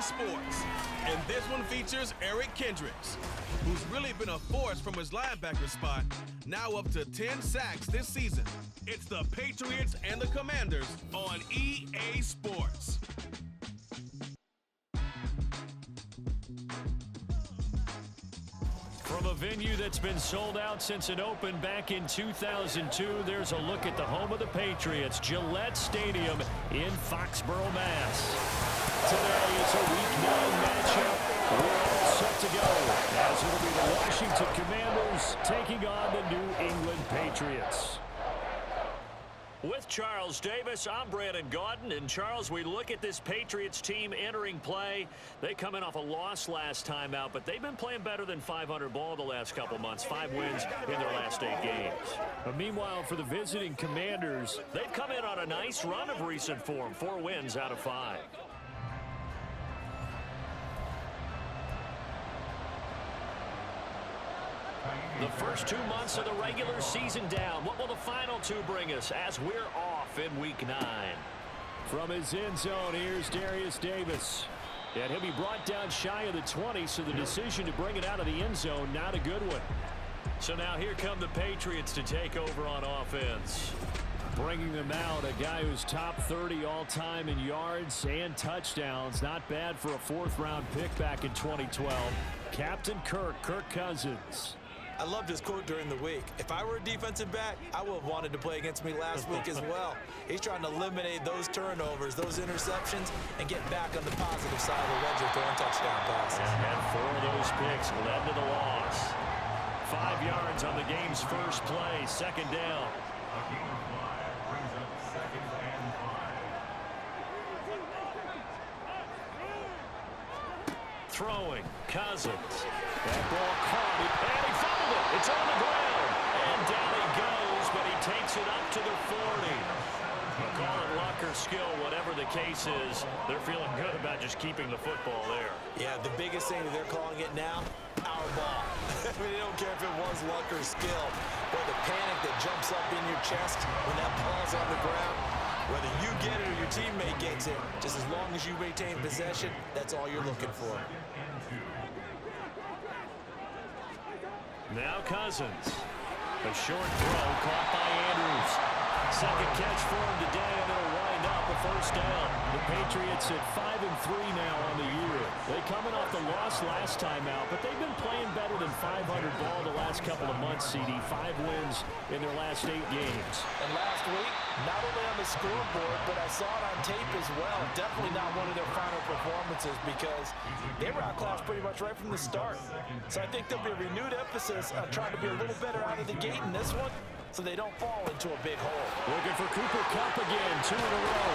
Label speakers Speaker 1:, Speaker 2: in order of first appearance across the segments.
Speaker 1: Sports. And this one features Eric Kendricks, who's really been a force from his linebacker spot, now up to 10 sacks this season. It's the Patriots and the Commanders on EA Sports.
Speaker 2: From a venue that's been sold out since it opened back in 2002, there's a look at the home of the Patriots, Gillette Stadium in Foxborough, Mass. Today it's a Week 9 matchup. We're all set to go, as it'll be the Washington Commanders taking on the New England Patriots. With Charles Davis, I'm Brandon Gaudin. And Charles, we look at this Patriots team entering play. They come in off a loss last time out, but they've been playing better than 500 ball the last couple months. 5 wins in their last 8 games. But meanwhile, for the visiting Commanders, they've come in on a nice run of recent form. 4 wins out of 5. The first 2 months of the regular season down. What will the final 2 bring us as we're off in Week 9? From his end zone, here's Darius Davis. And he'll be brought down shy of the 20, so the decision to bring it out of the end zone, not a good one. So now here come the Patriots to take over on offense. Bringing them out, a guy who's top 30 all-time in yards and touchdowns. Not bad for a 4th-round pick back in 2012. Captain Kirk Cousins.
Speaker 3: I loved his quote during the week. If I were a defensive back, I would have wanted to play against me last week as well. He's trying to eliminate those turnovers, those interceptions, and get back on the positive side of the ledger throwing touchdown passes.
Speaker 2: And 4 of those picks led to the loss. 5 yards on the game's first play, 2nd down. Throwing, Cousins. That ball caught, and he fumbled it. It's on the ground. And down he goes, but he takes it up to the 40. We'll call it luck or skill, whatever the case is. They're feeling good about just keeping the football there.
Speaker 3: Yeah, the biggest thing that they're calling it now, our ball. I mean, they don't care if it was luck or skill. Or the panic that jumps up in your chest when that ball's on the ground. Whether you get it or your teammate gets it, just as long as you maintain possession, that's all you're looking for.
Speaker 2: Now Cousins. A short throw caught by Andrews. 2nd catch for him today, and it'll wind up a 1st down. The Patriots at 5-3 now on the year. They coming off the loss last time out, but they've been playing better than 500 ball the last couple of months, CD. 5 wins in their last 8 games.
Speaker 3: And last week, not only on the scoreboard, but I saw it on tape as well. Definitely not one of their final performances because they were outclassed pretty much right from the start. So I think there'll be a renewed emphasis on trying to be a little better out of the gate in this one so they don't fall into a big hole.
Speaker 2: Looking for Cooper Kupp again, 2 in a row.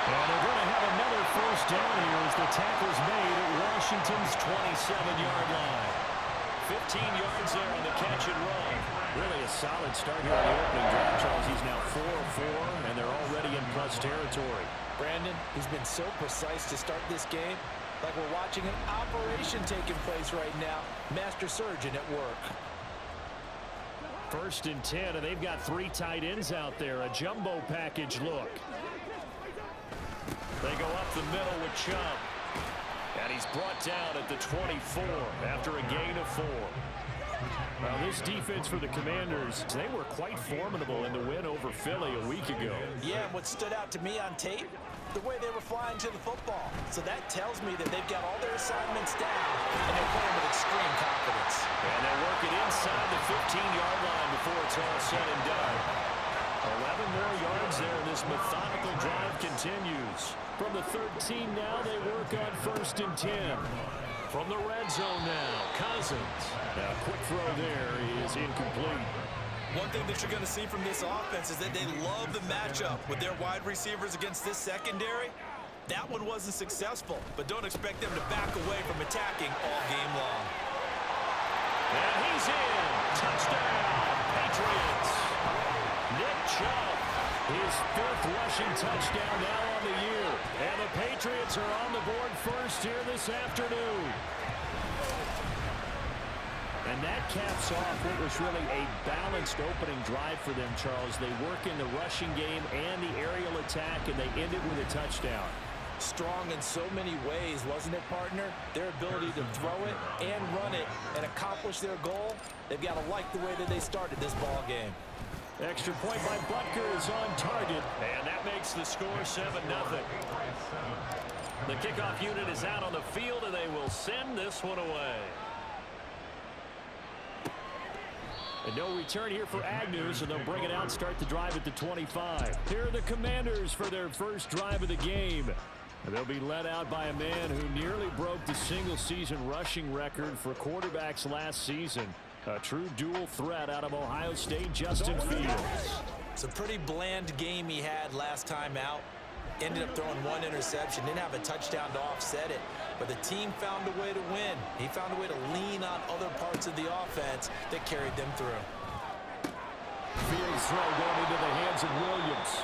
Speaker 2: And they're going to have another 1st down here as the tackle's made at Washington's 27-yard line. 15 yards there on the catch and run. Really a solid start here on the opening drive, Charles. He's now 4 of 4, and they're already in plus territory.
Speaker 3: Brandon, he's been so precise to start this game. Like we're watching an operation taking place right now. Master surgeon at work.
Speaker 2: 1st and 10, and they've got 3 tight ends out there. A jumbo package look. They go up the middle with Chubb. And he's brought down at the 24 after a gain of 4. Now this defense for the Commanders, they were quite formidable in the win over Philly a week ago.
Speaker 3: Yeah, what stood out to me on tape, the way they were flying to the football. So that tells me that they've got all their assignments down, and they're playing with extreme confidence.
Speaker 2: And they're working inside the 15-yard line before it's all said and done. 11 more yards there, and this methodical drive continues. From the 13 now, they work on 1st and 10. From the red zone now, Cousins. Now, quick throw there is incomplete.
Speaker 3: One thing that you're going to see from this offense is that they love the matchup with their wide receivers against this secondary. That one wasn't successful, but don't expect them to back away from attacking all game long.
Speaker 2: And he's in. Touchdown, Patriots. Nick Chubb, his 5th rushing touchdown now on the year. And the Patriots are on the board first here this afternoon. And that caps off what was really a balanced opening drive for them, Charles. They work in the rushing game and the aerial attack, and they end it with a touchdown.
Speaker 3: strong in so many ways, wasn't it, partner? Their ability to throw it and run it and accomplish their goal, they've got to like the way that they started this ball game.
Speaker 2: Extra point by Butker is on target, and that makes the score 7-0. The kickoff unit is out on the field, and they will send this one away. And no return here for Agnew, so they'll bring it out and start the drive at the 25. Here are the Commanders for their first drive of the game. And they'll be led out by a man who nearly broke the single-season rushing record for quarterbacks last season. A true dual threat out of Ohio State, Justin Fields.
Speaker 3: It's a pretty bland game he had last time out. Ended up throwing one interception, didn't have a touchdown to offset it, but the team found a way to win. He found a way to lean on other parts of the offense that carried them through.
Speaker 2: Fields throw going into the hands of Williams.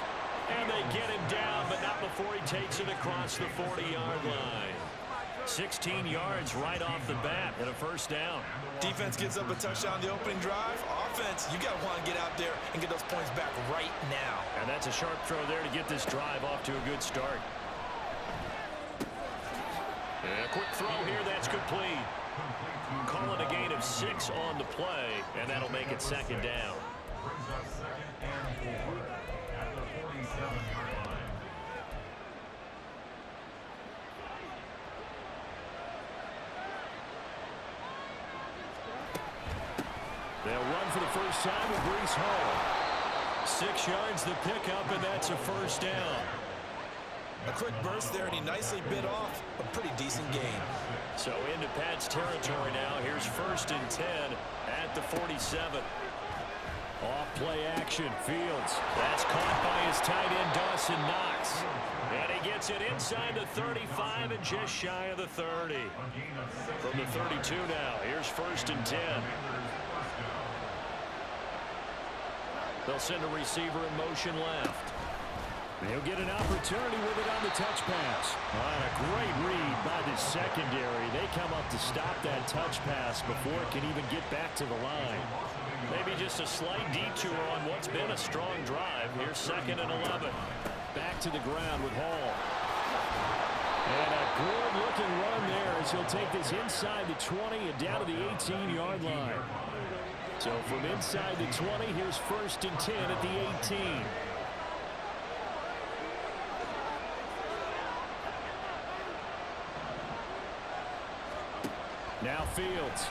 Speaker 2: And they get him down, but not before he takes it across the 40-yard line. 16 yards right off the bat and a first down.
Speaker 3: Defense gives up a touchdown the opening drive. Offense, you got to want to get out there and get those points back right now.
Speaker 2: And that's a sharp throw there to get this drive off to a good start. And a quick throw here, that's complete. Call it a gain of 6 on the play, and that'll make it second down. They'll run for the first time with Breece Hall. 6 yards the pickup, and that's a first down.
Speaker 3: A quick burst there, and he nicely bit off a pretty decent gain.
Speaker 2: So into Pat's territory now. Here's 1st and 10 at the 47. Off play action, Fields. That's caught by his tight end, Dawson Knox. And he gets it inside the 35 and just shy of the 30. From the 32 now, here's 1st and 10. They'll send a receiver in motion left. He'll get an opportunity with it on the touch pass. A great read by the secondary. They come up to stop that touch pass before it can even get back to the line. Maybe just a slight detour on what's been a strong drive. Here's 2nd and 11. Back to the ground with Hall. And a good-looking run there as he'll take this inside the 20 and down to the 18-yard line. So from inside the 20, here's 1st and 10 at the 18. Now Fields.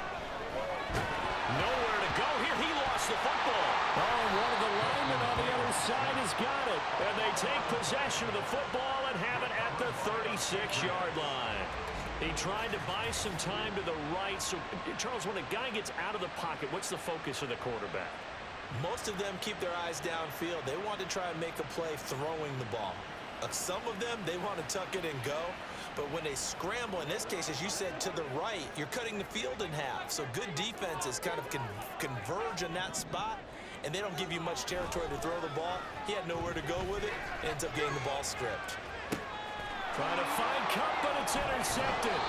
Speaker 2: Nowhere to go here. He lost the football. Oh, one of the linemen on the other side has got it. And they take possession of the football and have it at the 36-yard line. He tried to buy some time to the right. So, Charles, when a guy gets out of the pocket, what's the focus of the quarterback?
Speaker 3: Most of them keep their eyes downfield. They want to try and make a play throwing the ball. Some of them, they want to tuck it and go. But when they scramble, in this case, as you said, to the right, you're cutting the field in half. So good defenses kind of converge in that spot, and they don't give you much territory to throw the ball. He had nowhere to go with it. Ends up getting the ball stripped.
Speaker 2: Trying to find Cup, but it's intercepted.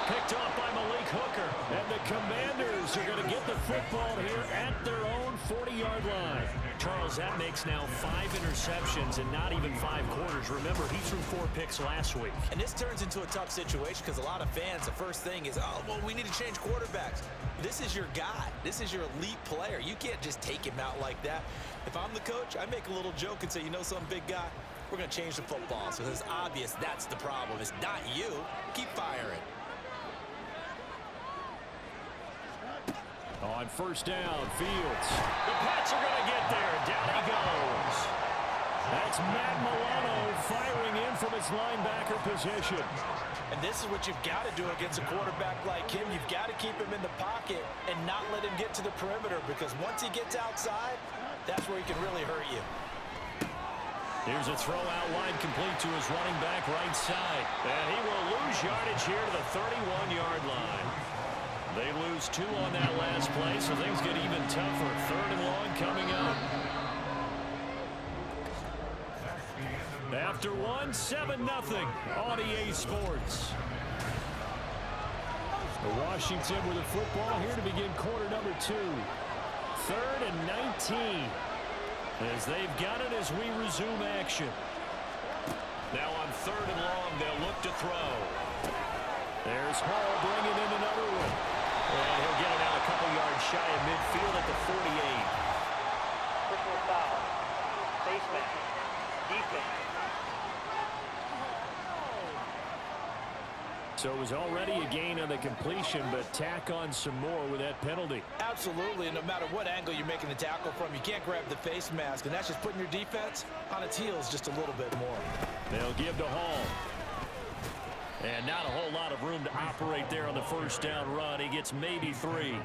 Speaker 2: Picked off by Malik Hooker. And the Commanders are going to get the football here at their own 40-yard line. Charles, that makes now 5 interceptions and not even 5 quarters. Remember, he threw 4 picks last week.
Speaker 3: And this turns into a tough situation because a lot of fans, the first thing is, oh, well, we need to change quarterbacks. This is your guy. This is your elite player. You can't just take him out like that. If I'm the coach, I make a little joke and say, you know something, big guy? We're going to change the football. So it's obvious that's the problem. It's not you. Keep firing.
Speaker 2: On 1st down, Fields. The Pats are going to get there. Down he goes. That's Matt Milano firing in from his linebacker position.
Speaker 3: And this is what you've got to do against a quarterback like him. You've got to keep him in the pocket and not let him get to the perimeter, because once he gets outside, that's where he can really hurt you.
Speaker 2: Here's a throw out wide complete to his running back right side. And he will lose yardage here to the 31-yard line. They lose 2 on that last play, so things get even tougher. 3rd and long coming up. After 1, 7-0 on EA Sports. Washington with the football here to begin quarter number 2. 3rd and 19. As they've got it as we resume action. Now on 3rd and long, they'll look to throw. There's Hall bringing in another one. And he'll get it out a couple yards shy of midfield at the 48.
Speaker 4: Personal foul. Face mask. Defense.
Speaker 2: So it was already a gain on the completion, but tack on some more with that penalty.
Speaker 3: Absolutely, and no matter what angle you're making the tackle from, you can't grab the face mask, and that's just putting your defense on its heels just a little bit more.
Speaker 2: They'll give to Hall. And not a whole lot of room to operate there on the first down run. He gets maybe 3.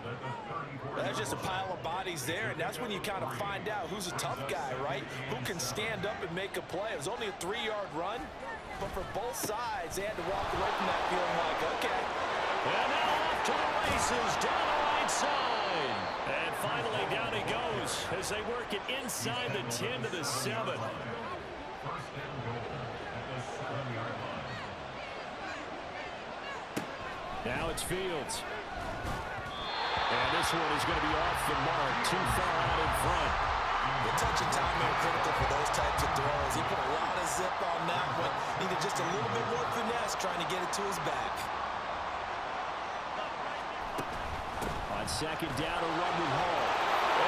Speaker 3: There's just a pile of bodies there, and that's when you kind of find out who's a tough guy, right? Who can stand up and make a play. It was only a 3-yard run, but for both sides, they had to walk away from that feeling like, okay.
Speaker 2: And now off to the races, down the right side. And finally down he goes as they work it inside the 10 to the 7. Now it's Fields. And this one is going to be off the mark, too far out in front.
Speaker 3: The touch and timing are critical for those types of throws. He put a lot of zip on that one. Needed just a little bit more finesse trying to get it to his back.
Speaker 2: On 2nd down, a run with Hall.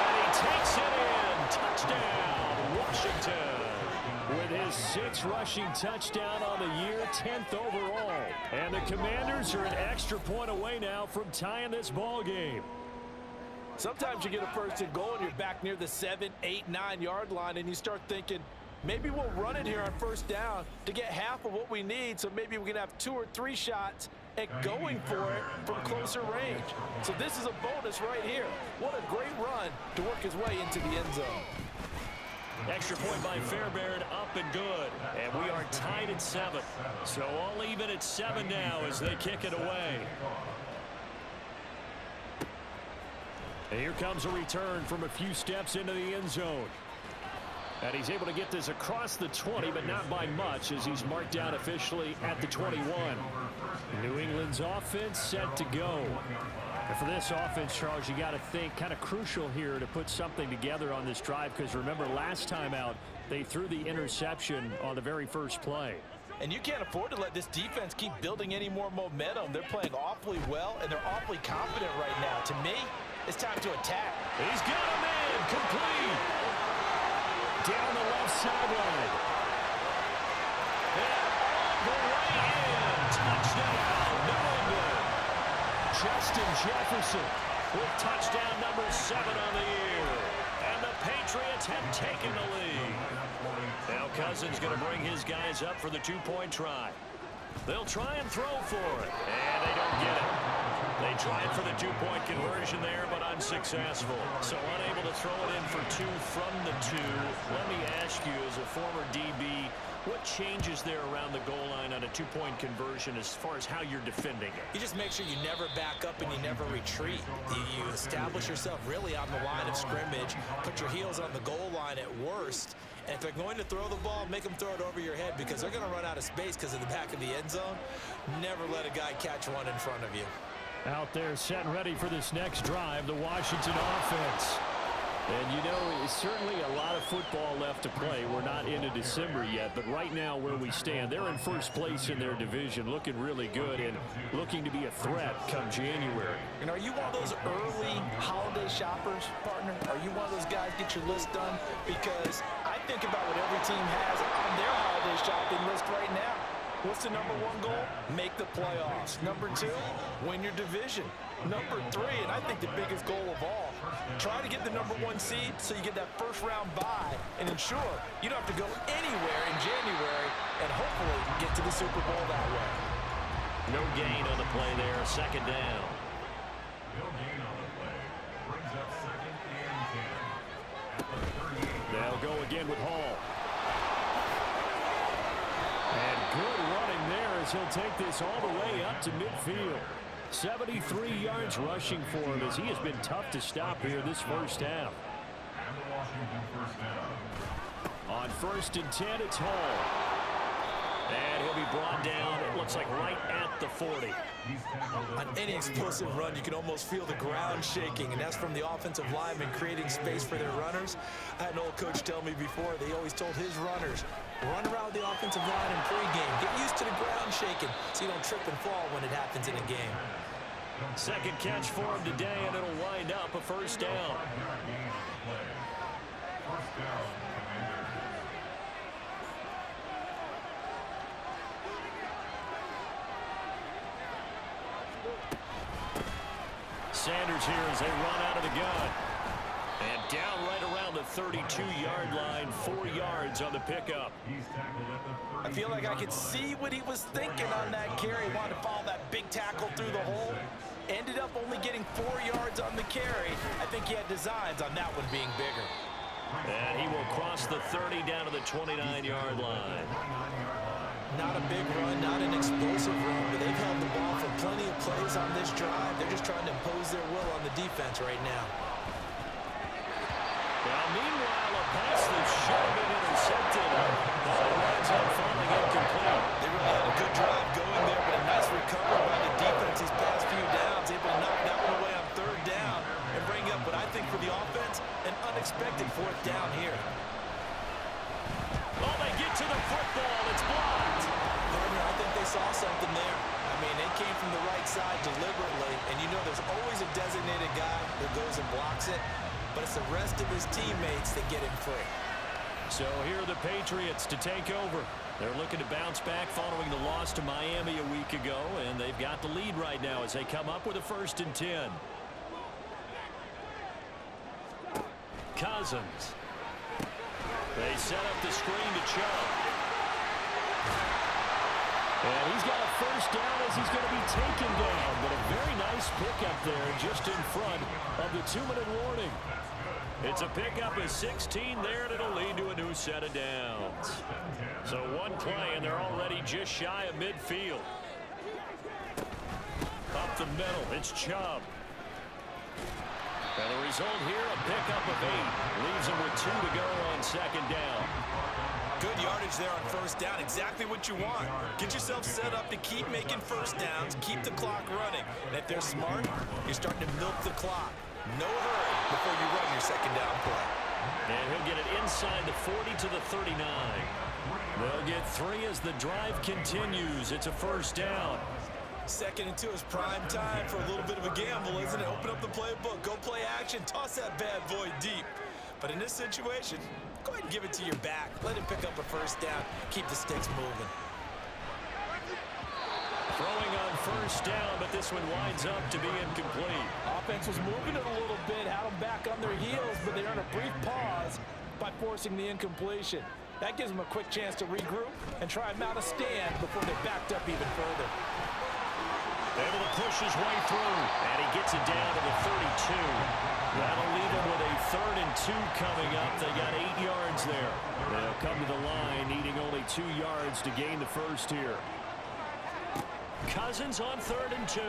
Speaker 2: And he takes it in. Touchdown, Washington. With his 6th rushing touchdown on the year, 10th overall. And the Commanders are an extra point away now from tying this ball game.
Speaker 3: Sometimes you get a 1st and goal and you're back near the 7, 8, 9-yard line, and you start thinking, maybe we'll run it here on 1st down to get half of what we need, so maybe we can have 2 or 3 shots at going for it from closer range. So this is a bonus right here. What a great run to work his way into the end zone.
Speaker 2: Extra point by Fairbairn, up and good. And we are tied at 7. So all even at 7 now as they kick it away. And here comes a return from a few steps into the end zone. And he's able to get this across the 20, but not by much as he's marked down officially at the 21. New England's offense set to go. And for this offense, Charles, you got to think kind of crucial here to put something together on this drive, because remember last time out they threw the interception on the very first play.
Speaker 3: And you can't afford to let this defense keep building any more momentum. They're playing awfully well, and they're awfully confident right now. To me, it's time to attack.
Speaker 2: He's got a man complete. Down the left sideline. And all the way in. Touchdown, New England. Justin Jefferson with touchdown number 7 on the year. And the Patriots have taken the lead. Now Cousins going to bring his guys up for the 2-point try. They'll try and throw for it. And they don't get it. They tried for the 2-point conversion there, but unsuccessful. So unable to throw it in for 2 from the 2. Let me ask you, as a former DB, what changes there around the goal line on a 2-point conversion as far as how you're defending it?
Speaker 3: You just make sure you never back up and you never retreat. You establish yourself really on the line of scrimmage, put your heels on the goal line at worst. And if they're going to throw the ball, make them throw it over your head, because they're going to run out of space because of the back of the end zone. Never let a guy catch one in front of you.
Speaker 2: Out there set and ready for this next drive, the Washington offense. And you know, it's certainly a lot of football left to play. We're not into December yet, but right now where we stand, they're in first place in their division, looking really good and looking to be a threat come January.
Speaker 3: And are you one of those early holiday shoppers, partner? Are you one of those guys get your list done? Because I think about what every team has on their holiday shopping list right now. What's the number 1 goal? Make the playoffs. Number 2, win your division. Number 3, and I think the biggest goal of all, try to get the number 1 seed so you get that first-round bye and ensure you don't have to go anywhere in January and hopefully get to the Super Bowl that way.
Speaker 2: No gain on the play there, 2nd down.
Speaker 5: No gain on the play. Brings up 2nd and 10.
Speaker 2: They'll go again with Hall. And good running there as he'll take this all the way up to midfield. 73 yards rushing for him as he has been tough to stop here this first half.
Speaker 5: And the Washington first down.
Speaker 2: On 1st and 10, it's Hall. And he'll be brought down, it looks like right at the 40.
Speaker 3: On any explosive run, you can almost feel the ground shaking, and that's from the offensive linemen creating space for their runners. I had an old coach tell me before, they always told his runners, Run around the offensive line in pregame. Get used to the ground shaking so you don't trip and fall when it happens in a game.
Speaker 2: Second catch for him today, and it'll wind up a first down.
Speaker 5: First down, Commanders.
Speaker 2: Sanders here as they run out of the gun. And down right around the 32-yard line, 4 yards on the pickup.
Speaker 5: He's tackled at the 30.
Speaker 3: I feel like I could see what he was thinking on that carry. Wanted to follow that big tackle through the hole. Ended up only getting 4 yards on the carry. I think he had designs on that one being bigger.
Speaker 2: And he will cross the 30 down to the 29-yard line.
Speaker 3: Not a big run, not an explosive run, but they've held the ball for plenty of plays on this drive. They're just trying to impose their will on the defense right now.
Speaker 2: Well, meanwhile, a pass that should have been intercepted. But it winds up falling incomplete.
Speaker 3: They really had a good drive going there, but a nice recovery by the defense these past few downs. Able to knock that one away on third down and bring up what I think for the offense, an unexpected fourth down here.
Speaker 2: Oh, they get to the football. It's blocked.
Speaker 3: Gardner, I think they saw something there. I mean, they came from the right side deliberately, and you know there's always a designated guy that goes and blocks it, but it's the rest of his teammates that get him free.
Speaker 2: So here are the Patriots to take over. They're looking to bounce back following the loss to Miami a week ago, and they've got the lead right now as they come up with a 1st and 10. Cousins. They set up the screen to Chubb. And he's got a first down as he's going to be taken down. But a very nice pickup there just in front of the 2-minute warning. It's a pickup of 16 there, and it'll lead to a new set of downs. So one play, and they're already just shy of midfield. Up the middle, it's Chubb. And the result here, a pickup of 8. Leaves him with 2 to go on 2nd down.
Speaker 3: Good yardage there on first down. Exactly what you want. Get yourself set up to keep making first downs, keep the clock running. And if they're smart, you're starting to milk the clock. No hurry before you run your 2nd down play.
Speaker 2: And he'll get it inside the 40 to the 39. They'll get 3 as the drive continues. It's a first down.
Speaker 3: 2nd and 2 is prime time for a little bit of a gamble, isn't it? Open up the playbook, go play action, toss that bad boy deep. But in this situation, go ahead and give it to your back. Let him pick up a first down. Keep the sticks moving.
Speaker 2: Throwing on first down, but this one winds up to be incomplete.
Speaker 3: Offense was moving it a little bit, had them back on their heels, but they earned a brief pause by forcing the incompletion. That gives them a quick chance to regroup and try and mount a stand before they're backed up even further.
Speaker 2: Able to push his way through, and he gets it down to the 32. That'll leave him with a 3rd and 2 coming up. They got 8 yards there. They'll come to the line, needing only 2 yards to gain the first here. Cousins on 3rd and 2.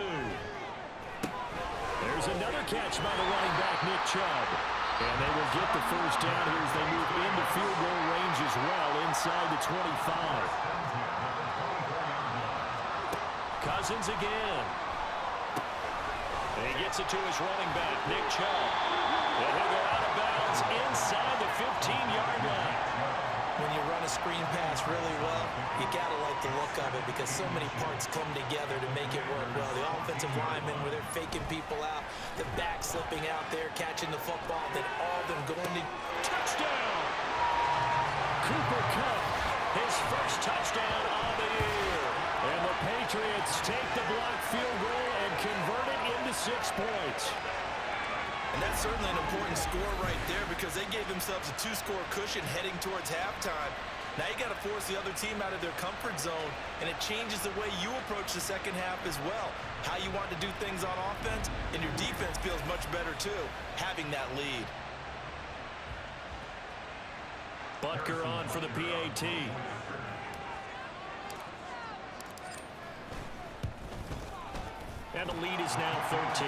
Speaker 2: There's another catch by the running back, Nick Chubb. And they will get the first down here as they move into field goal range as well, inside the 25. Cousins again. And he gets it to his running back, Nick Chubb. And he'll go out of bounds inside the 15-yard line.
Speaker 3: When you run a screen pass really well, you got to like the look of it because so many parts come together to make it work well. The offensive linemen, where they're faking people out, the back slipping out there, catching the football, then all of them going to
Speaker 2: touchdown. Cooper Kupp, his first touchdown on the year. And the Patriots take the block field goal and convert it into 6 points.
Speaker 3: And that's certainly an important score right there because they gave themselves a 2-score cushion heading towards halftime. Now you got to force the other team out of their comfort zone, and it changes the way you approach the second half as well. How you want to do things on offense, and your defense feels much better too, having that lead.
Speaker 2: Butker on for the PAT. And the lead is now 13.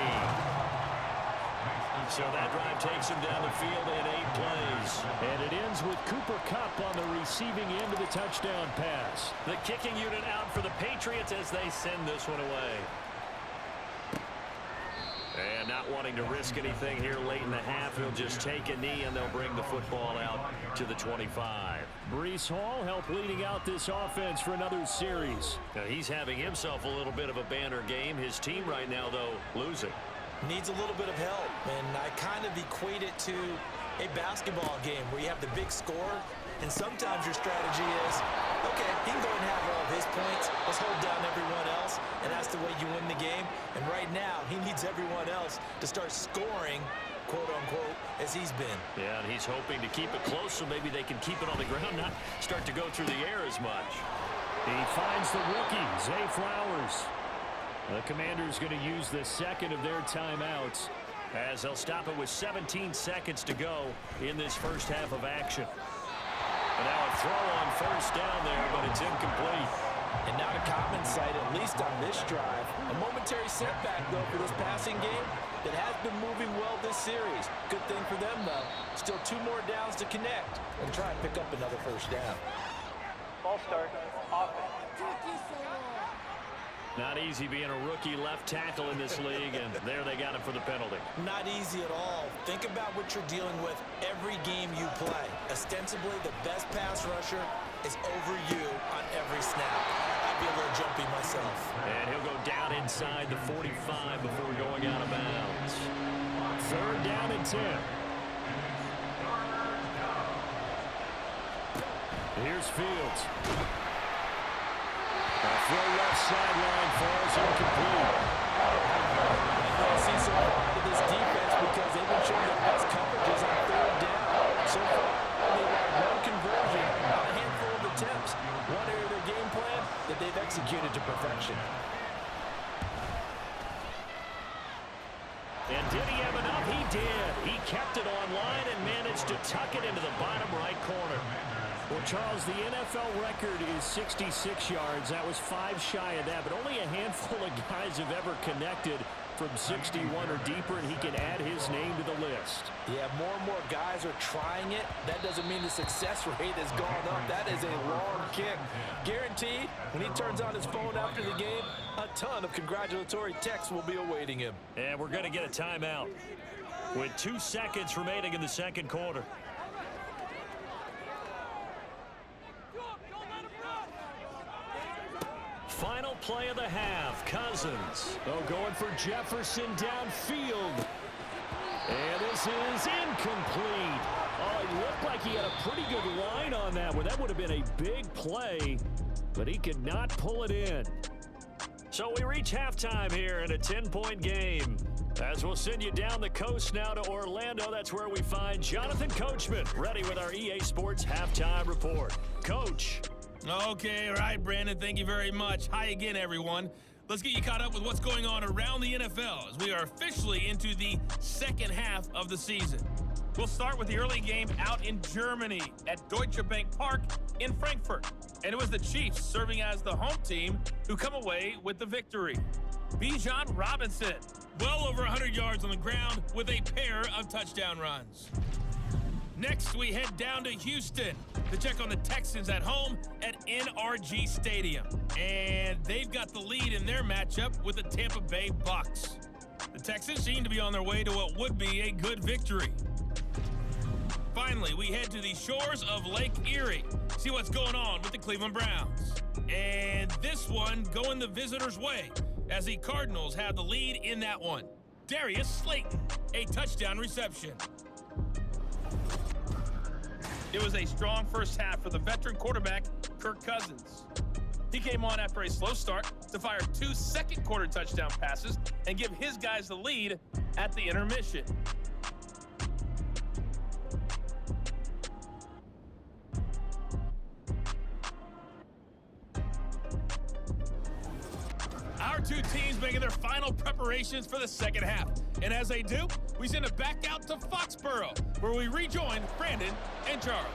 Speaker 2: So that drive takes him down the field in 8 plays. And it ends with Cooper Kupp on the receiving end of the touchdown pass. The kicking unit out for the Patriots as they send this one away. And not wanting to risk anything here late in the half, he'll just take a knee and they'll bring the football out to the 25.
Speaker 6: Breece Hall helped leading out this offense for another series.
Speaker 2: Now, he's having himself a little bit of a banner game. His team right now, though, losing.
Speaker 3: Needs a little bit of help, and I kind of equate it to a basketball game where you have the big score, and sometimes your strategy is, okay, he can go and have all of his points. Let's hold down everyone else, and that's the way you win the game. And right now, he needs everyone else to start scoring, quote-unquote, as he's been.
Speaker 2: Yeah, and he's hoping to keep it close so maybe they can keep it on the ground, not start to go through the air as much.
Speaker 6: He finds the rookie, Zay Flowers. The Commanders going to use the second of their timeouts
Speaker 2: as they'll stop it with 17 seconds to go in this first half of action. And now a throw on first down there, but it's incomplete.
Speaker 3: And now to Commons' side, at least on this drive. A momentary setback, though, for this passing game that has been moving well this series. Good thing for them, though. Still 2 more downs to connect and try and pick up another first down.
Speaker 4: Ball start, offense.
Speaker 2: Not easy being a rookie left tackle in this league, and there they got him for the penalty.
Speaker 3: Not easy at all. Think about what you're dealing with every game you play. Ostensibly, the best pass rusher is over you on every snap. I'd be a little jumpy myself.
Speaker 2: And he'll go down inside the 45 before going out of bounds.
Speaker 6: 3rd down and 10. Here's Fields. Throw left sideline falls incomplete.
Speaker 3: I see so far out of this defense because they've been showing their best coverages on 3rd down. So far, they've had 1 conversion, a handful of attempts, 1 area of their game plan that they've executed to perfection.
Speaker 2: And did he have enough? He did. He kept it online and managed to tuck it into the bottom right corner.
Speaker 6: Well, Charles, the NFL record is 66 yards. That was 5 shy of that, but only a handful of guys have ever connected from 61 or deeper, and he can add his name to the list.
Speaker 3: Yeah, more and more guys are trying it. That doesn't mean the success rate has gone up. That is a long kick. Guaranteed, when he turns on his phone after the game, a ton of congratulatory texts will be awaiting him.
Speaker 2: And we're going to get a timeout with 2 seconds remaining in the second quarter. Final play of the half, Cousins.
Speaker 6: Oh, going for Jefferson downfield. And this is incomplete. Oh, it looked like he had a pretty good line on that one. That would have been a big play, but he could not pull it in.
Speaker 2: So we reach halftime here in a 10-point game. As we'll send you down the coast now to Orlando, that's where we find Jonathan Coachman, ready with our EA Sports halftime report. Coach.
Speaker 7: Okay, all right, Brandon, thank you very much. Hi again, everyone. Let's get you caught up with what's going on around the NFL as we are officially into the second half of the season. We'll start with the early game out in Germany at Deutsche Bank Park in Frankfurt. And it was the Chiefs serving as the home team who come away with the victory. Bijan Robinson, well over 100 yards on the ground with a pair of touchdown runs. Next, we head down to Houston to check on the Texans at home at NRG Stadium. And they've got the lead in their matchup with the Tampa Bay Bucks. The Texans seem to be on their way to what would be a good victory. Finally, we head to the shores of Lake Erie, see what's going on with the Cleveland Browns. And this one going the visitors' way as the Cardinals have the lead in that one. Darius Slayton, a touchdown reception. It was a strong first half for the veteran quarterback, Kirk Cousins. He came on after a slow start to fire 2 second-quarter touchdown passes and give his guys the lead at the intermission. Our 2 teams making their final preparations for the second half. And as they do, we send it back out to Foxborough, where we rejoin Brandon and Charles.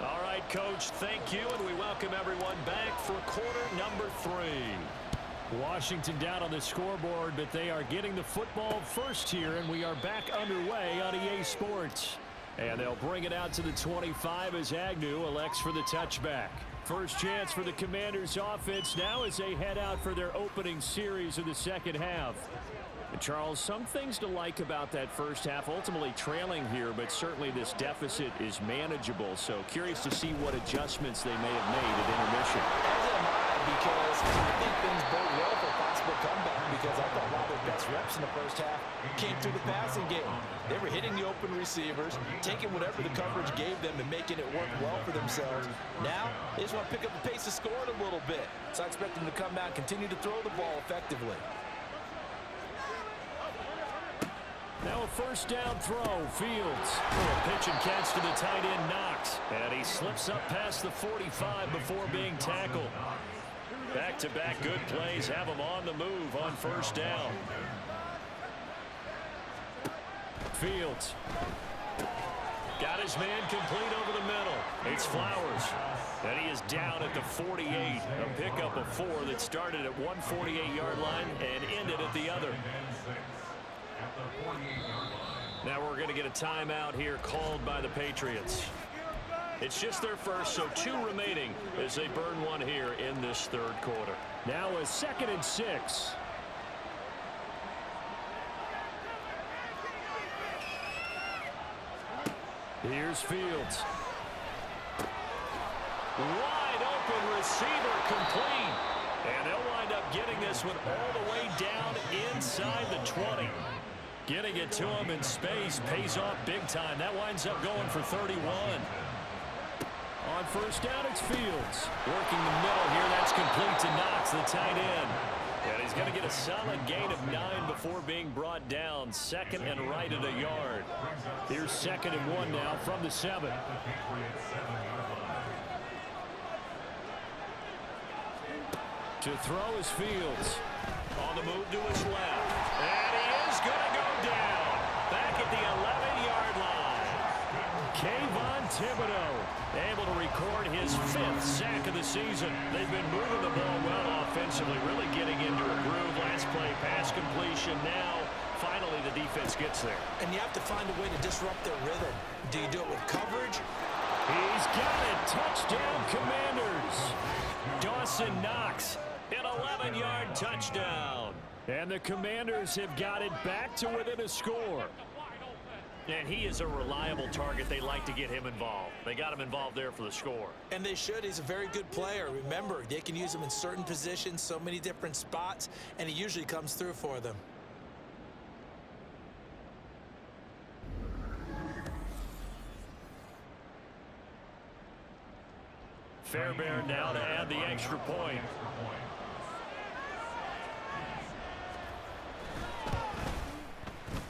Speaker 2: All right, Coach, thank you, and we welcome everyone back for quarter number 3.
Speaker 6: Washington down on the scoreboard, but they are getting the football first here, and we are back underway on EA Sports. And they'll bring it out to the 25 as Agnew elects for the touchback. First chance for the Commanders offense now as they head out for their opening series of the second half. And Charles, some things to like about that first half. Ultimately trailing here, but certainly this deficit is manageable. So curious to see what adjustments they may have made at intermission.
Speaker 3: As am I, because I think things bode well for a possible comeback, because I thought a lot of their best reps in the first half came through the passing game. They were hitting the open receivers, taking whatever the coverage gave them and making it work well for themselves. Now, they just want to pick up the pace of scoring a little bit. So I expect them to come out and continue to throw the ball effectively.
Speaker 6: Now a first down throw, Fields. A pitch and catch to the tight end, Knox. And he slips up past the 45 before being tackled. Back-to-back good plays have him on the move on first down. Fields. Got his man complete over the middle. It's Flowers. And he is down at the 48. A pickup of 4 that started at 148-yard line and ended at the other. Now we're going to get a timeout here called by the Patriots. It's just their first, so 2 remaining as they burn one here in this third quarter. Now a 2nd and 6. Here's Fields. Wide open receiver complete. And they'll wind up getting this one all the way down inside the 20. Getting it to him in space pays off big time. That winds up going for 31. On first down, it's Fields. Working the middle here. That's complete to Knox, the tight end. And he's going to get a solid gain of 9 before being brought down. 2nd and right at a yard. Here's 2nd and 1 now from the 7. To throw is Fields. On the move to his left. And he is going to go down. Back at the 11-yard line. Kayvon Thibodeau able to record his 5th sack of the season. They've been moving the ball well offensively, really getting into a groove. Last play, pass completion. Now, finally, the defense gets there. And you have to find a way to disrupt their rhythm. Do you do it with coverage? He's got it. Touchdown, Commanders. Dawson Knox, an 11-yard touchdown. And the Commanders have got it back to within a score. And he is a reliable target. They like to get him involved. They got him involved there for the score. And they should. He's a very good player. Remember, they can use him in certain positions, so many different spots, and he usually comes through for them. Fairbairn now to add the extra point.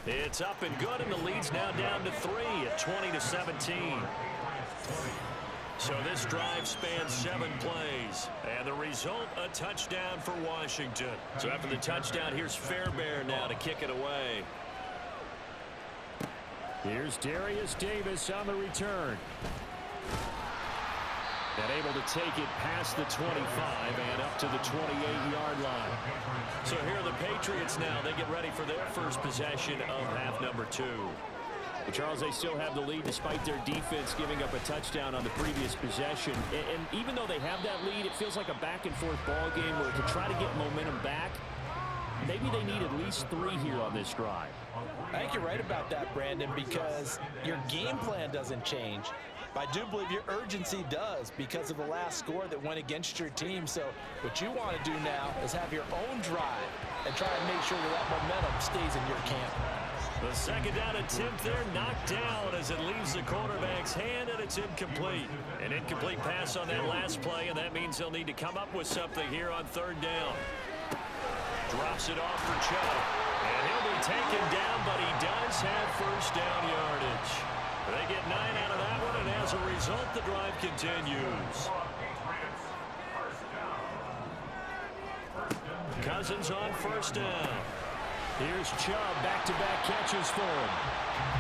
Speaker 6: It's up and good, and the lead's now down to 3 at 20-17. So this drive spans 7 plays, and the result, a touchdown for Washington. So after the touchdown, here's Fairbairn now to kick it away. Here's Darius Davis on the return. And able to take it past the 25 and up to the 28-yard line. So here are the Patriots now. They get ready for their first possession of half number 2. Well, Charles, they still have the lead despite their defense giving up a touchdown on the previous possession. And even though they have that lead, it feels like a back-and-forth ball game where to try to get momentum back, maybe they need at least 3 here on this drive. I think you're right about that, Brandon, because your game plan doesn't change. I do believe your urgency does because of the last score that went against your team. So what you want to do now is have your own drive and try and make sure that momentum stays in your camp. The second down attempt there knocked down as it leaves the quarterback's hand, and it's incomplete. An incomplete pass on that last play, and that means they'll need to come up with something here on 3rd down. Drops it off for Chubb. And he'll be taken down, but he does have first down yardage. They get 9 out of that one, and as a result, the drive continues. Cousins on first down. Here's Chubb, back-to-back catches for him.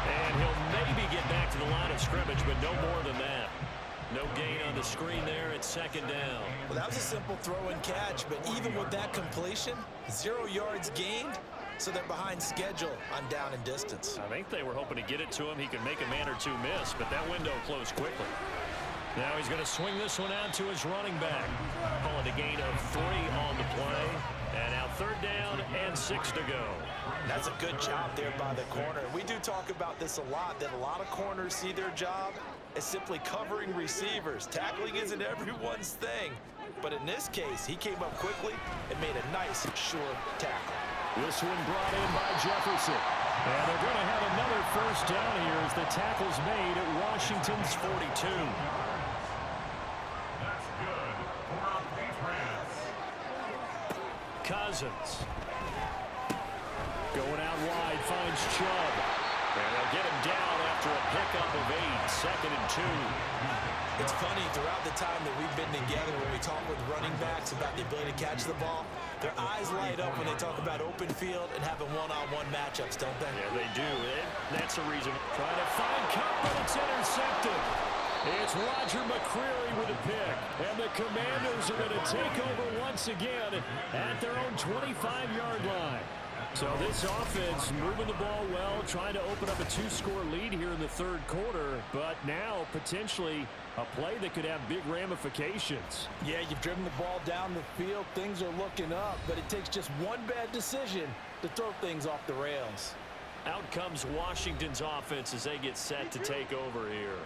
Speaker 6: And he'll maybe get back to the line of scrimmage, but no more than that. No gain on the screen there at 2nd down. Well, that was a simple throw and catch, but even with that completion, 0 yards gained. So they're behind schedule on down and distance. I think they were hoping to get it to him. He could make a man or 2 miss, but that window closed quickly. Now he's going to swing this one out to his running back. Call it a gain of 3 on the play. And now 3rd down
Speaker 2: and 6 to go.
Speaker 3: That's a good job there by the corner. We do talk about this a lot, that a lot of corners see their job as simply covering receivers. Tackling isn't everyone's thing. But in this case, he came up quickly and made a nice, sure tackle.
Speaker 6: This one brought in by Jefferson. And they're going to have another first down here as the tackle's made at Washington's 42.
Speaker 5: That's good for our Patriots.
Speaker 6: Cousins. Going out wide, finds Chubb. And they'll get him down after a pickup of 8, 2nd and 2.
Speaker 3: It's funny, throughout the time that we've been together, when we talk with running backs about the ability to catch the ball, their eyes light up when they talk about open field and having one-on-one matchups, don't they?
Speaker 2: Yeah, they do. That's the reason. Trying to find Cup, but it's intercepted.
Speaker 6: It's Roger McCreary with a pick. And the Commanders are going to take over once again at their own 25-yard line. So this offense moving the ball well, trying to open up a 2-score lead here in the third quarter, but now potentially a play that could have big ramifications.
Speaker 3: Yeah, you've driven the ball down the field. Things are looking up, but it takes just one bad decision to throw things off the rails.
Speaker 2: Out comes Washington's offense as they get set to take over here.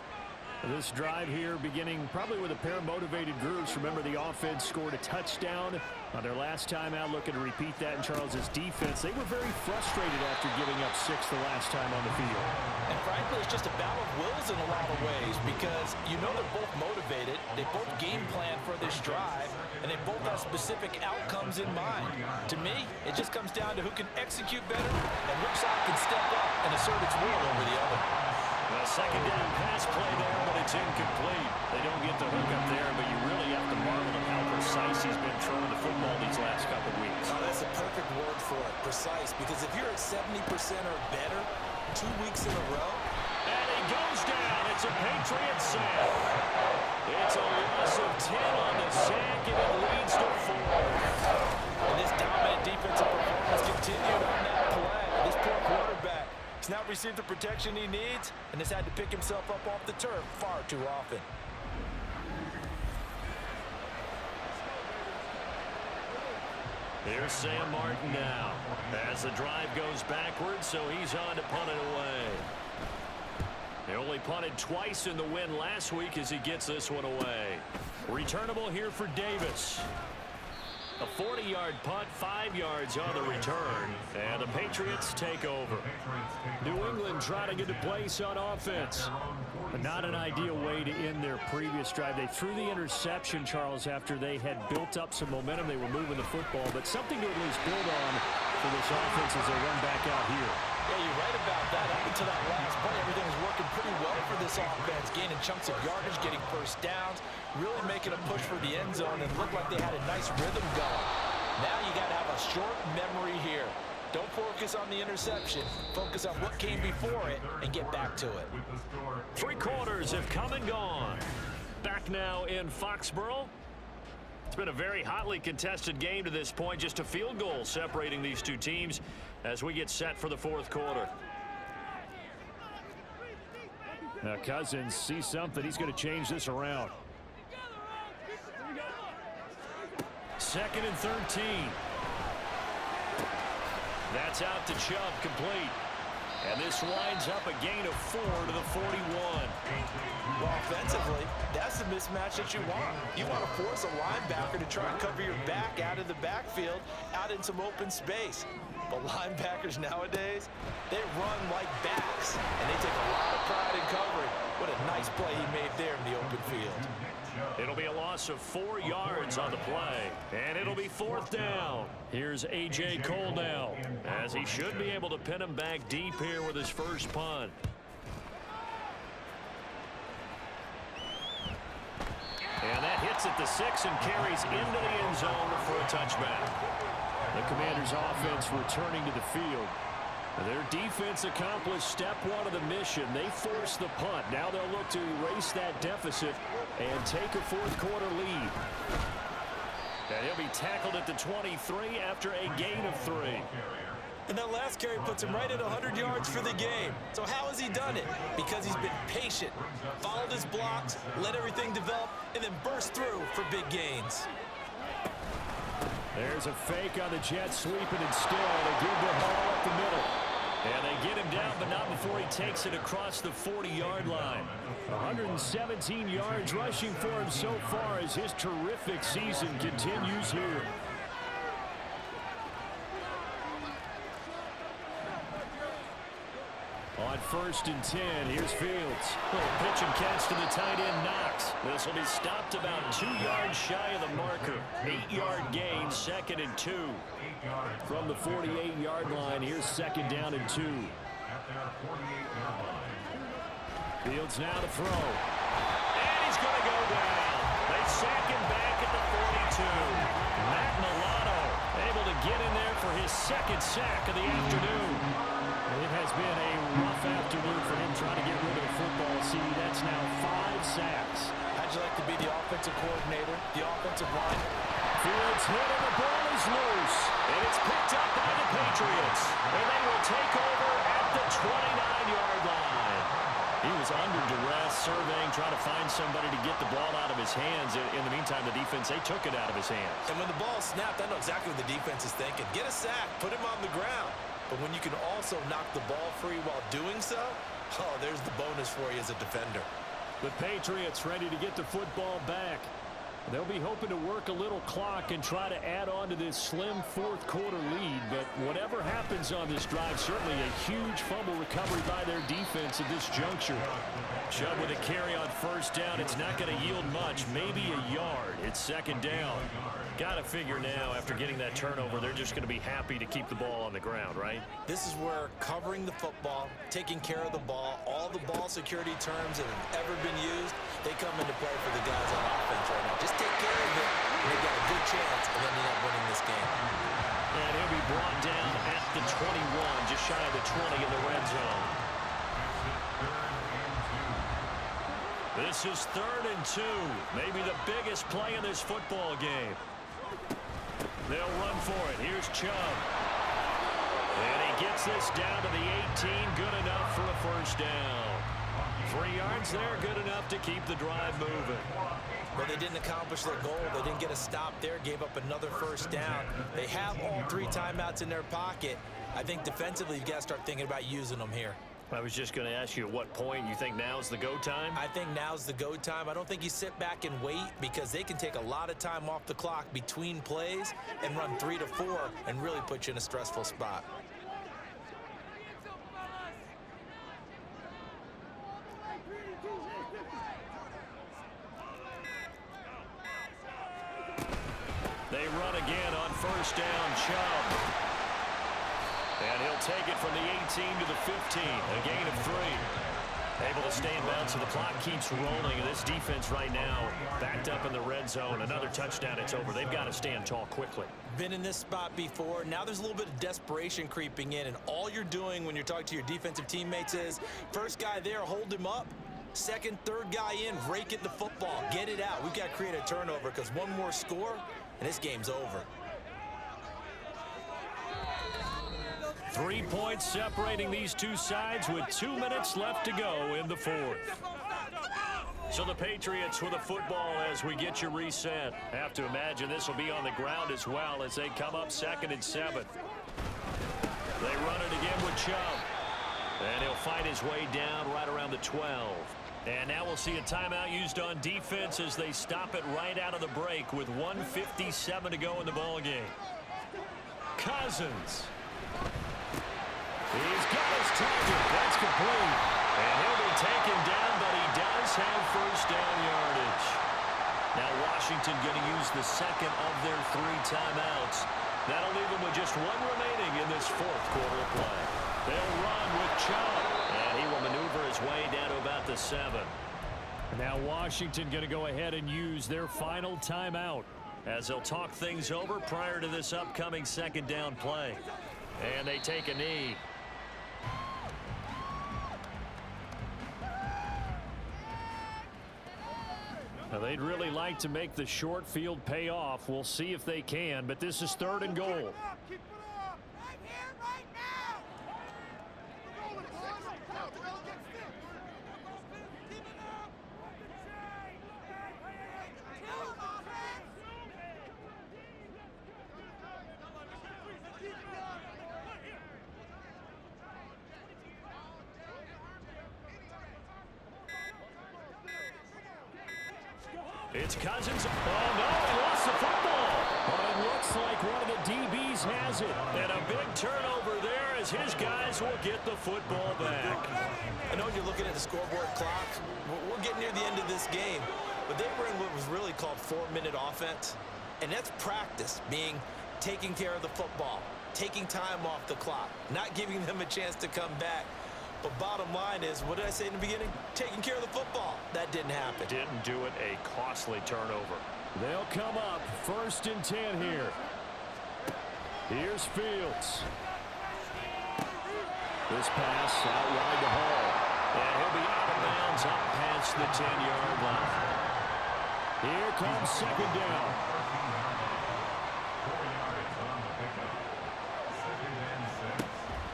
Speaker 6: This drive here beginning probably with a pair of motivated groups. Remember, the offense scored a touchdown on their last time out. Looking to repeat that in Charles's defense. They were very frustrated after giving up 6 the last time on the field.
Speaker 3: And frankly, it's just a battle of wills in a lot of ways because you know they're both motivated. They both game plan for this drive, and they both have specific outcomes in mind. To me, it just comes down to who can execute better and which side can step up and assert its will over the other.
Speaker 2: A second down pass play there, but it's incomplete. They don't get the hook up there, but you really have to marvel at how precise he's been throwing the football these last couple of weeks.
Speaker 3: Oh, that's a perfect word for it, precise, because if you're at 70% or better 2 weeks in a row.
Speaker 2: And he goes down. It's a Patriots sack. It's a loss of 10 on the sack, and it leads to 4.
Speaker 3: And this dominant defensive performance continued on that play. This poor quarterback, he's not received the protection he needs and has had to pick himself up off the turf far too often.
Speaker 2: Here's Sam Martin now. As the drive goes backwards, so he's on to punt it away. He only punted twice in the win last week as he gets this one away. Returnable here for Davis. A 40-yard punt, 5 yards on the return, and the Patriots take over.
Speaker 6: New England trying to get a place on offense. But not an ideal way to end their previous drive. They threw the interception, Charles, after they had built up some momentum. They were moving the football, but something to at least build on for this offense as they run back out here.
Speaker 3: Yeah, you're right about that. Up until that last play, everything was working pretty well for this offense, gaining chunks of yardage, getting first downs, really making a push for the end zone, and looked like they had a nice rhythm going. Now you got to have a short memory here. Don't focus on the interception. Focus on what came before it and get back to it.
Speaker 2: 3 quarters have come and gone. Back now in Foxborough. It's been a very hotly contested game to this point. Just a field goal separating these two teams as we get set for the 4th quarter.
Speaker 6: Now Cousins sees something. He's going to change this around. 2nd and 13. That's out to Chubb, complete. And this winds up a gain of 4 to the 41.
Speaker 3: Well, offensively, that's the mismatch that you want. You want to force a linebacker to try and cover your back out of the backfield, out in some open space. But linebackers nowadays, they run like backs, and they take a lot of pride in covering. What a nice play he made there in the open field.
Speaker 2: It'll be a loss of 4 yards on the play, and it'll be 4th down.
Speaker 6: Here's A.J. Cole now,
Speaker 2: as he should be able to pin him back deep here with his first punt. And that hits at the 6 and carries into the end zone for a touchback.
Speaker 6: The Commanders' offense returning to the field. Their defense accomplished step 1 of the mission. They forced the punt. Now they'll look to erase that deficit and take a 4th quarter lead. And he'll be tackled at the 23 after a gain of 3.
Speaker 3: And that last carry puts him right at 100 yards for the game. So how has he done it? Because he's been patient, followed his blocks, let everything develop, and then burst through for big gains.
Speaker 6: There's a fake on the Jets sweeping instead. They give the ball up the middle. And they get him down, but not before he takes it across the 40-yard line. 117 yards rushing for him so far as his terrific season continues here. On 1st and 10, here's Fields. Little pitch and catch to the tight end, Knox. This will be stopped about 2 yards shy of the marker. 8-yard gain, 2nd and 2. From the 48-yard line, here's 2nd down and 2. Fields now to throw. And he's going to go down. They sack him back at the 42. Matt Milano able to get in there for his 2nd sack of the afternoon. It has been a rough afternoon for him trying to get rid of the football. See, that's now 5 sacks.
Speaker 3: How'd you like to be the offensive coordinator, the offensive line?
Speaker 6: Fields hit and the ball is loose. And it's picked up by the Patriots. And they will take over at the 29-yard line. He was under duress, surveying, trying to find somebody to get the ball out of his hands. In the meantime, the defense, they took it out of his hands.
Speaker 3: And when the ball snapped, I know exactly what the defense is thinking. Get a sack, put him on the ground. But when you can also knock the ball free while doing so, oh, there's the bonus for you as a defender.
Speaker 6: The Patriots ready to get the football back. They'll be hoping to work a little clock and try to add on to this slim 4th quarter lead. But whatever happens on this drive, certainly a huge fumble recovery by their defense at this juncture. Chubb with a carry on 1st down. It's not going to yield much, maybe a yard. It's 2nd down. Got to figure now, after getting that turnover, they're just going to be happy to keep the ball on the ground, right?
Speaker 3: This is where covering the football, taking care of the ball, all the ball security terms that have ever been used, they come into play for the guys on offense right now. Just take care of it, and they've got a good chance of ending up winning this game.
Speaker 6: And he'll be brought down at the 21, just shy of the 20 in the red zone. This is 3rd and 2, maybe the biggest play in this football game. They'll run for it. Here's Chubb. And he gets this down to the 18. Good enough for a 1st down. 3 yards there, good enough to keep the drive moving.
Speaker 3: Well, they didn't accomplish their goal. They didn't get a stop there, gave up another 1st down. They have all 3 timeouts in their pocket. I think defensively, you've got to start thinking about using them here.
Speaker 6: I was just going to ask you at what point you think now's the go time?
Speaker 3: I think now's the go time. I don't think you sit back and wait, because they can take a lot of time off the clock between plays and run 3 to 4 and really put you in a stressful spot.
Speaker 6: They run again on 1st down. Chubb. And he'll take it from the 18 to the 15. A gain of 3. Able to stay in bounds, so the clock keeps rolling. And this defense right now backed up in the red zone. Another touchdown, it's over. They've got to stand tall quickly.
Speaker 3: Been in this spot before. Now there's a little bit of desperation creeping in. And all you're doing when you're talking to your defensive teammates is, first guy there, hold him up. 2nd, 3rd guy in, rake at the football. Get it out. We've got to create a turnover, because one more score, and this game's over.
Speaker 6: 3 points separating these two sides with 2 minutes left to go in the 4th. So the Patriots with a football as we get you reset. Have to imagine this will be on the ground as well as they come up 2nd and 7. They run it again with Chubb. And he'll fight his way down right around the 12. And now we'll see a timeout used on defense as they stop it right out of the break with 1:57 to go in the ballgame. Cousins. He's got his target. That's complete. And he'll be taken down, but he does have 1st down yardage. Now Washington going to use the 2nd of their 3 timeouts. That'll leave them with just 1 remaining in this 4th quarter of play. They'll run with Chubb, and he will maneuver his way down to about the 7. Now Washington going to go ahead and use their final timeout as they'll talk things over prior to this upcoming 2nd down play. And they take a knee. Now they'd really like to make the short field pay off. We'll see if they can, but this is 3rd and goal. It's Cousins. Oh, no, he lost the football. But it looks like one of the DBs has it. And a big turnover there as his guys will get the football back.
Speaker 3: I know you're looking at the scoreboard clock. We're getting near the end of this game. But they were in what was really called 4-minute offense. And that's practice, being taking care of the football, taking time off the clock, not giving them a chance to come back. But bottom line is, what did I say in the beginning? Taking care of the football. That didn't happen.
Speaker 2: Didn't do it. A costly turnover.
Speaker 6: They'll come up 1st and 10 here. Here's Fields. This pass out wide to Hall. And he'll be out of bounds up past the 10-yard line. Here comes 2nd down.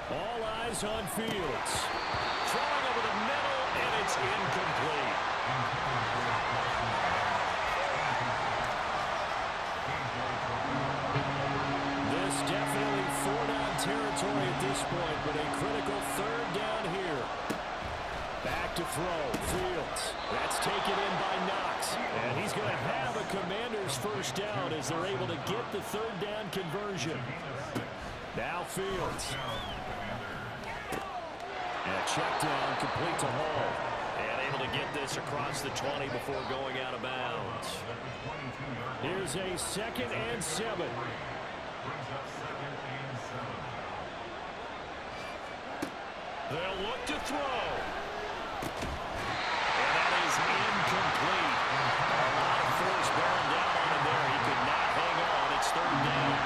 Speaker 6: All eyes on Fields. Throwing over the middle, and it's incomplete. This definitely 4-down territory at this point, but a critical 3rd down here. Back to throw. Fields. That's taken in by Knox. And he's going to have a Commanders 1st down as they're able to get the 3rd down conversion. Now Fields. And a check down complete to Hall. And able to get this across the 20 before going out of bounds. Here's a 2nd and 7. They'll look to throw. And that is incomplete. A lot of force bearing down on him there. He could not hang on. It's 3rd down.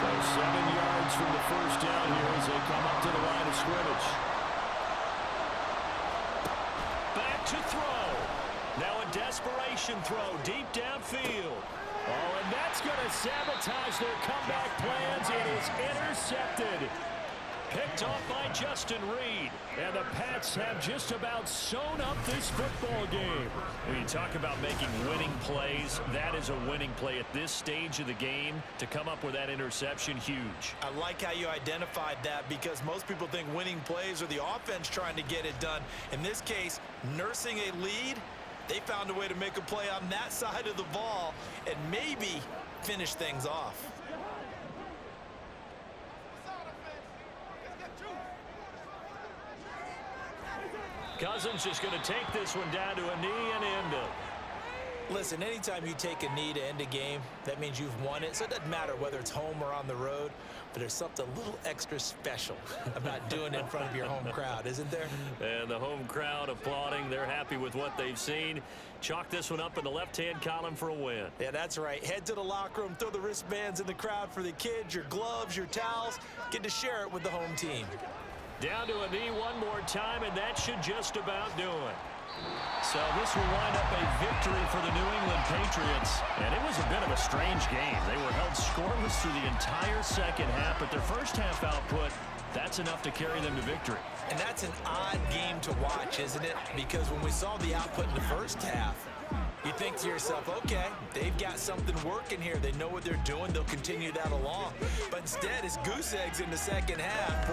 Speaker 6: So 7 yards from the 1st down here as they come up to the line of scrimmage. Back to throw. Now a desperation throw deep downfield. Oh, and that's going to sabotage their comeback plans. It is intercepted. Picked off by Justin Reed. And the Pats have just about sewn up this football game.
Speaker 2: When you talk about making winning plays, that is a winning play at this stage of the game. To come up with that interception, huge.
Speaker 3: I like how you identified that, because most people think winning plays are the offense trying to get it done. In this case, nursing a lead, they found a way to make a play on that side of the ball and maybe finish things off.
Speaker 6: Cousins is going to take this one down to a knee and end it.
Speaker 3: Listen, anytime you take a knee to end a game, that means you've won it. So it doesn't matter whether it's home or on the road, but there's something a little extra special about doing it in front of your home crowd, isn't there?
Speaker 2: And the home crowd applauding. They're happy with what they've seen. Chalk this one up in the left-hand column for a win.
Speaker 3: Yeah, that's right. Head to the locker room, throw the wristbands in the crowd for the kids, your gloves, your towels. Get to share it with the home team.
Speaker 6: Down to a knee one more time, and that should just about do it. So this will wind up a victory for the New England Patriots. And it was a bit of a strange game. They were held scoreless through the entire 2nd half, but their 1st half output, that's enough to carry them to victory.
Speaker 3: And that's an odd game to watch, isn't it? Because when we saw the output in the 1st half, you think to yourself, okay, they've got something working here. They know what they're doing. They'll continue that along. But instead, it's goose eggs in the 2nd half.